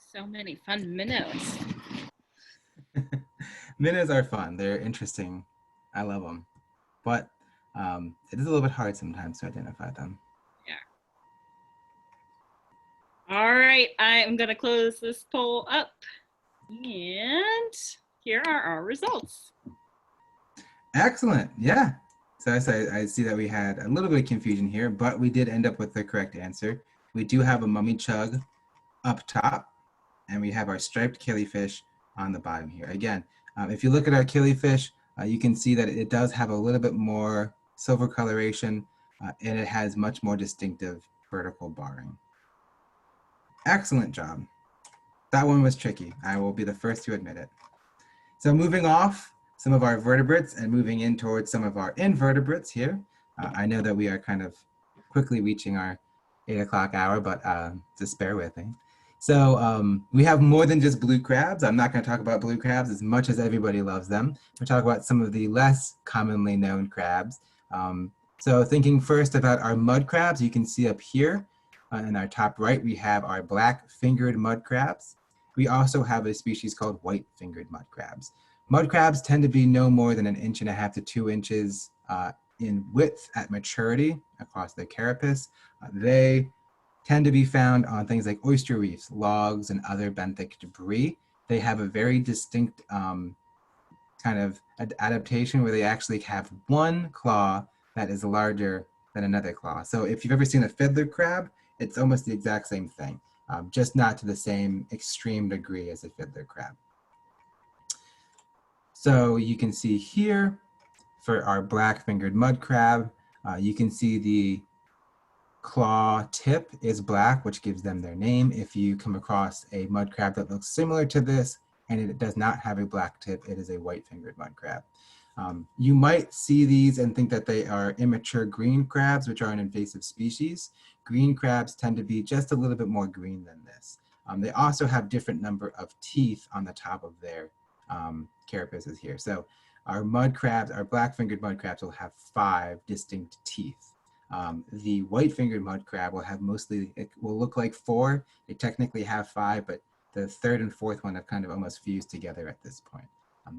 So many fun minnows. Minnows are fun. They're interesting. I love them. But it is a little bit hard sometimes to identify them. Yeah. All right, I'm going to close this poll up. And here are our results. Excellent. Yeah. So I see that we had a little bit of confusion here, but we did end up with the correct answer. We do have a mummy chug up top, and we have our striped killifish on the bottom here. Again, if you look at our killifish, you can see that it does have a little bit more silver coloration, and it has much more distinctive vertical barring. Excellent job. That one was tricky. I will be the first to admit it. So moving off some of our vertebrates and moving in towards some of our invertebrates here. I know that we are kind of quickly reaching our 8 o'clock hour, but just bear with me. So we have more than just blue crabs. I'm not going to talk about blue crabs as much as everybody loves them. We'll talk about some of the less commonly known crabs. So thinking first about our mud crabs, you can see up here in our top right, we have our black-fingered mud crabs. We also have a species called white-fingered mud crabs. Mud crabs tend to be no more than 1.5 inches to 2 inches in width at maturity across their carapace. They tend to be found on things like oyster reefs, logs, and other benthic debris. They have a very distinct kind of adaptation where they actually have one claw that is larger than another claw. So if you've ever seen a fiddler crab, it's almost the exact same thing, just not to the same extreme degree as a fiddler crab. So you can see here for our black-fingered mud crab, you can see the claw tip is black, which gives them their name. If you come across a mud crab that looks similar to this and it does not have a black tip, it is a white-fingered mud crab. You might see these and think that they are immature green crabs, which are an invasive species. Green crabs tend to be just a little bit more green than this. They also have different number of teeth on the top of their carapaces here. So our mud crabs, our black-fingered mud crabs will have 5 distinct teeth. The white-fingered mud crab will have mostly, it will look like 4. They technically have 5, but the 3rd and 4th one have kind of almost fused together at this point.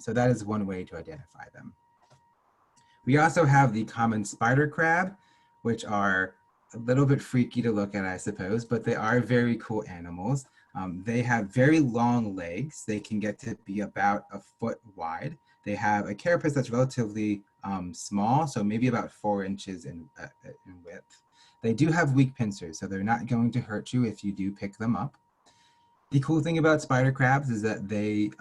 So that is one way to identify them. We also have the common spider crab, which are a little bit freaky to look at, I suppose, but they are very cool animals. They have very long legs. They can get to be about a foot wide. They have a carapace that's relatively small, so maybe about 4 inches in width. They do have weak pincers, so they're not going to hurt you if you do pick them up. The cool thing about spider crabs is that they,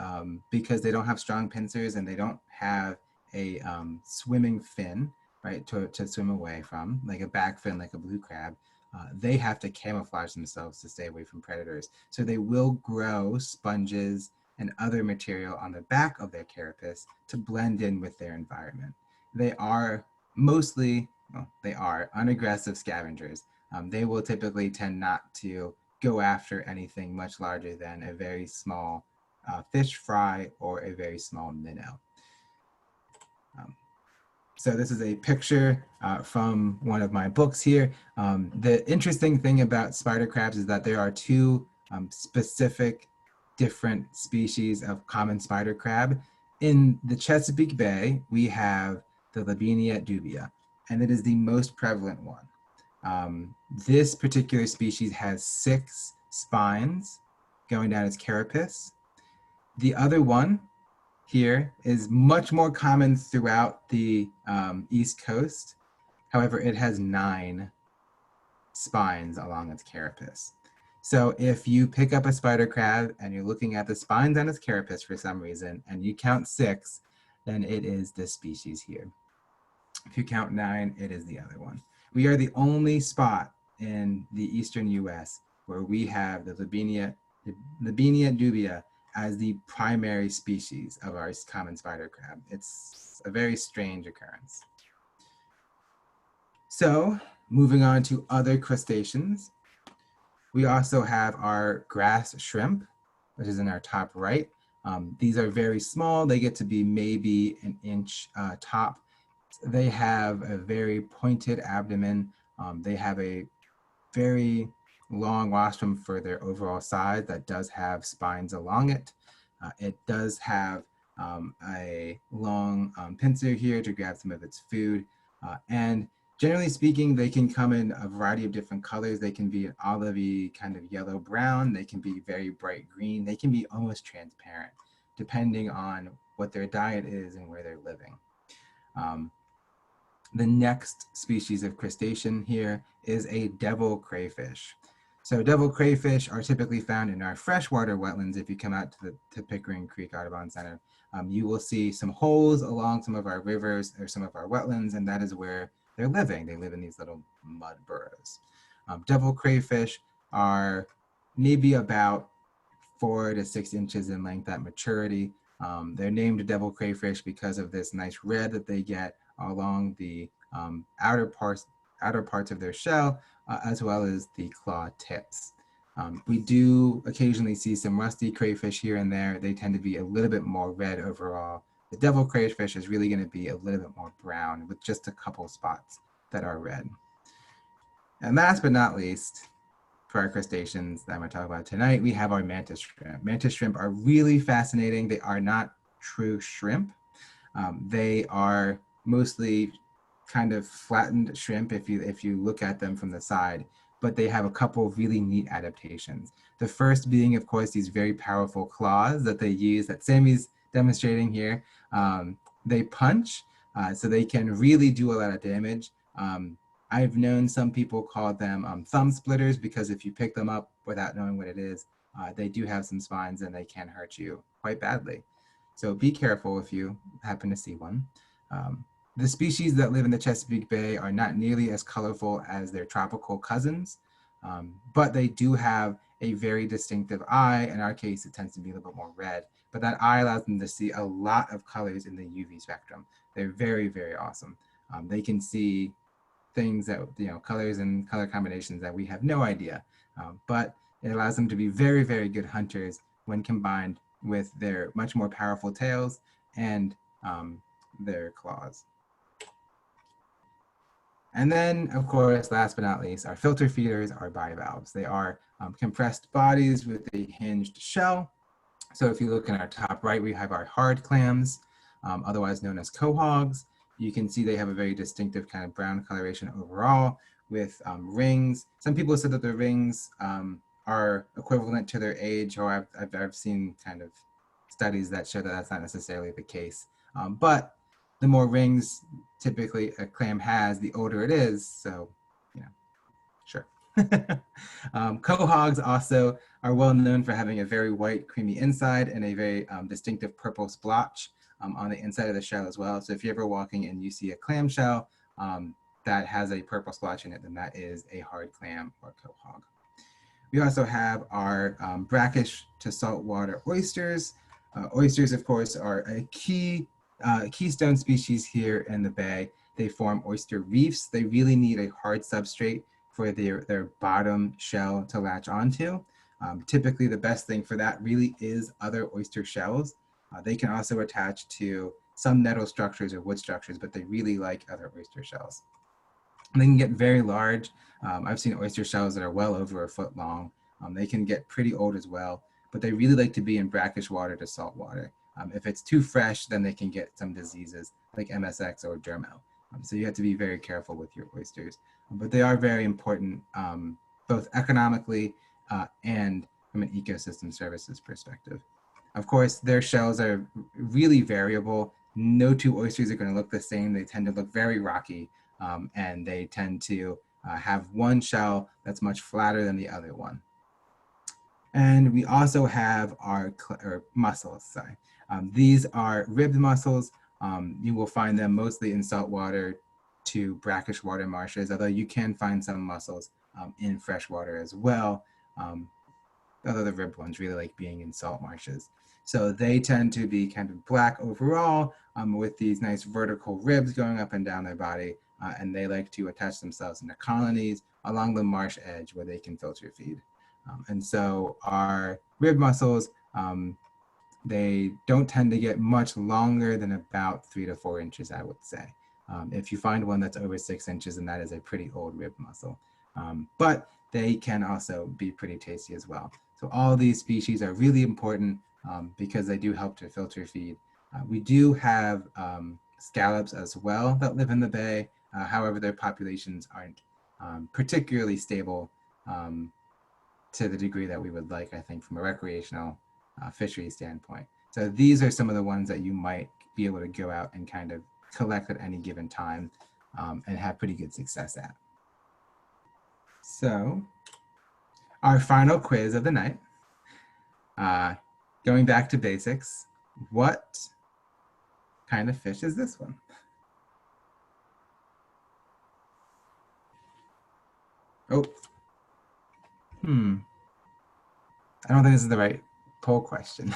because they don't have strong pincers and they don't have a swimming fin, right, to swim away from, like a back fin, like a blue crab, they have to camouflage themselves to stay away from predators. So they will grow sponges and other material on the back of their carapace to blend in with their environment. They are mostly, well, they are unaggressive scavengers. They will typically tend not to go after anything much larger than a very small fish fry or a very small minnow. So this is a picture from one of my books here. The interesting thing about spider crabs is that there are two specific different species of common spider crab. In the Chesapeake Bay, we have the Labinia dubia, and it is the most prevalent one. This particular species has 6 spines going down its carapace. The other one here is much more common throughout the East Coast. However, it has 9 spines along its carapace. So if you pick up a spider crab and you're looking at the spines on its carapace for some reason, and you count 6, then it is this species here. If you count 9, it is the other one. We are the only spot in the eastern US where we have the Labinia dubia as the primary species of our common spider crab. It's a very strange occurrence. So moving on to other crustaceans, we also have our grass shrimp, which is in our top right. These are very small. They get to be maybe an inch top. They have a very pointed abdomen. They have a very long rostrum for their overall size that does have spines along it. It does have a long pincer here to grab some of its food. And generally speaking, they can come in a variety of different colors. They can be an olivey kind of yellow brown. They can be very bright green. They can be almost transparent, depending on what their diet is and where they're living. The next species of crustacean here is a devil crayfish. So devil crayfish are typically found in our freshwater wetlands. If you come out to Pickering Creek Audubon Center, you will see some holes along some of our rivers or some of our wetlands, and that is where they're living. They live in these little mud burrows. Devil crayfish are maybe about 4 to 6 inches in length at maturity. They're named devil crayfish because of this nice red that they get along the outer parts of their shell, as well as the claw tips. We do occasionally see some rusty crayfish here and there. They tend to be a little bit more red overall. The devil crayfish is really going to be a little bit more brown with just a couple spots that are red. And last but not least, for our crustaceans that I'm going to talk about tonight, we have our mantis shrimp. Mantis shrimp are really fascinating. They are not true shrimp. They are mostly kind of flattened shrimp if you look at them from the side, but they have a couple of really neat adaptations. The first being, of course, these very powerful claws that they use that Sammy's demonstrating here. They punch, so they can really do a lot of damage. I've known some people call them thumb splitters because if you pick them up without knowing what it is, they do have some spines and they can hurt you quite badly. So be careful if you happen to see one. The species that live in the Chesapeake Bay are not nearly as colorful as their tropical cousins, but they do have a very distinctive eye. In our case, it tends to be a little bit more red, but that eye allows them to see a lot of colors in the UV spectrum. They're very, very awesome. They can see things that, colors and color combinations that we have no idea, but it allows them to be very, very good hunters when combined with their much more powerful tails and their claws. And then, of course, last but not least, our filter feeders are bivalves. They are compressed bodies with a hinged shell. So if you look in our top right, we have our hard clams, otherwise known as quahogs. You can see they have a very distinctive kind of brown coloration overall with rings. Some people said that the rings are equivalent to their age, or I've seen kind of studies that show that that's not necessarily the case. But the more rings typically a clam has, the older it is. So, you know, sure. Quahogs also are well known for having a very white, creamy inside and a very distinctive purple splotch on the inside of the shell as well. So if you're ever walking and you see a clam shell that has a purple splotch in it, then that is a hard clam or quahog. We also have our brackish to saltwater oysters. Oysters, of course, are a keystone species here in the bay. They form oyster reefs. They really need a hard substrate for their bottom shell to latch onto. Typically, the best thing for that really is other oyster shells. They can also attach to some nettle structures or wood structures, but they really like other oyster shells. And they can get very large. I've seen oyster shells that are well over a foot long. They can get pretty old as well, but they really like to be in brackish water to salt water. If it's too fresh, then they can get some diseases like MSX or dermo. So you have to be very careful with your oysters. But they are very important, both economically and from an ecosystem services perspective. Of course, their shells are really variable. No two oysters are going to look the same. They tend to look very rocky, and they tend to have one shell that's much flatter than the other one. And we also have our mussels, sorry. These are ribbed mussels. You will find them mostly in saltwater to brackish water marshes, although you can find some mussels in freshwater as well. Although the ribbed ones really like being in salt marshes. So they tend to be kind of black overall with these nice vertical ribs going up and down their body. And they like to attach themselves into colonies along the marsh edge where they can filter feed. And so our rib mussels, they don't tend to get much longer than about 3 to 4 inches, I would say. If you find one that's over 6 inches, then that is a pretty old rib mussel. But they can also be pretty tasty as well. So all these species are really important because they do help to filter feed. We do have scallops as well that live in the bay. However, their populations aren't particularly stable to the degree that we would like, I think, from a recreational fishery standpoint. So these are some of the ones that you might be able to go out and kind of collect at any given time and have pretty good success at. So our final quiz of the night, going back to basics, what kind of fish is this one? Oh, I don't think this is the right poll question.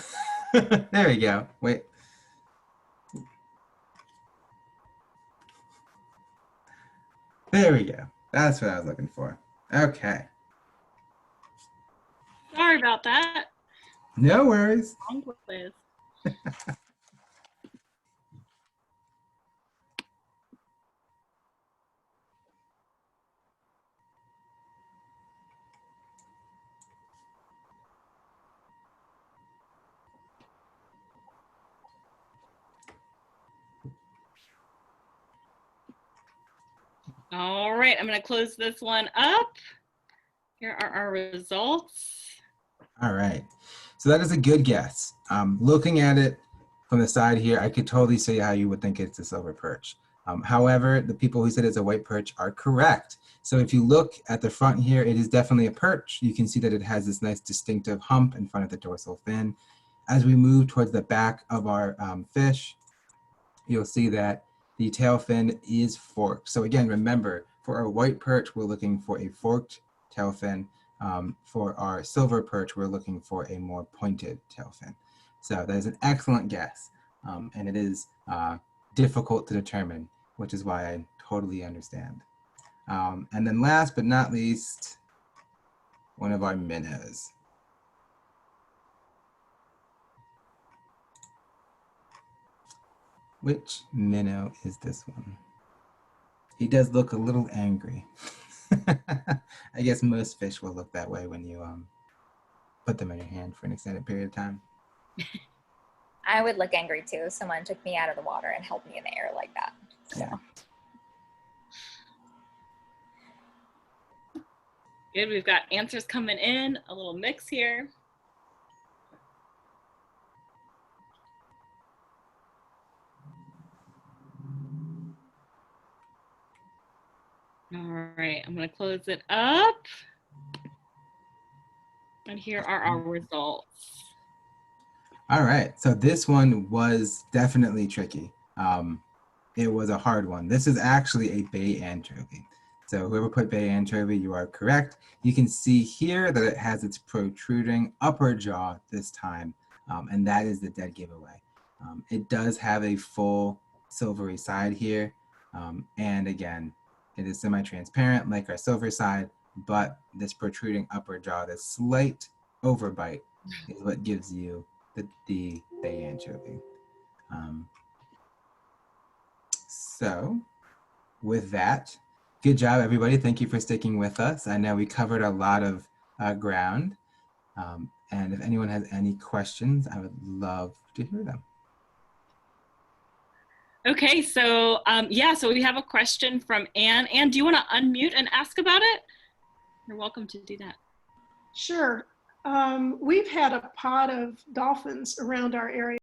There we go. Wait. There we go. That's what I was looking for. Okay. Sorry about that. No worries. Long quiz. All right, I'm going to close this one up. Here are our results. All right. So that is a good guess. Looking at it from the side here, I could totally see how you would think it's a silver perch. However, the people who said it's a white perch are correct. So if you look at the front here, it is definitely a perch. You can see that it has this nice distinctive hump in front of the dorsal fin. As we move towards the back of our fish, you'll see that the tail fin is forked. So again, remember, for our white perch, we're looking for a forked tail fin. For our silver perch, we're looking for a more pointed tail fin. So that is an excellent guess. And it is difficult to determine, which is why I totally understand. And then last but not least, one of our minnows. Which minnow is this one? He does look a little angry. I guess most fish will look that way when you put them in your hand for an extended period of time. I would look angry too if someone took me out of the water and held me in the air like that. Yeah. Good, we've got answers coming in, a little mix here. All right, I'm gonna close it up. And here are our results. All right, so this one was definitely tricky. It was a hard one. This is actually a bay anchovy. So whoever put bay anchovy, you are correct. You can see here that it has its protruding upper jaw this time, and that is the dead giveaway. It does have a full silvery side here, and again, it is semi-transparent like our silver side, but this protruding upper jaw, this slight overbite, is what gives you the bay anchovy. So with that, good job, everybody. Thank you for sticking with us. I know we covered a lot of ground. And if anyone has any questions, I would love to hear them. Okay, so yeah, so we have a question from Anne. Anne, do you want to unmute and ask about it? You're welcome to do that. Sure. We've had a pod of dolphins around our area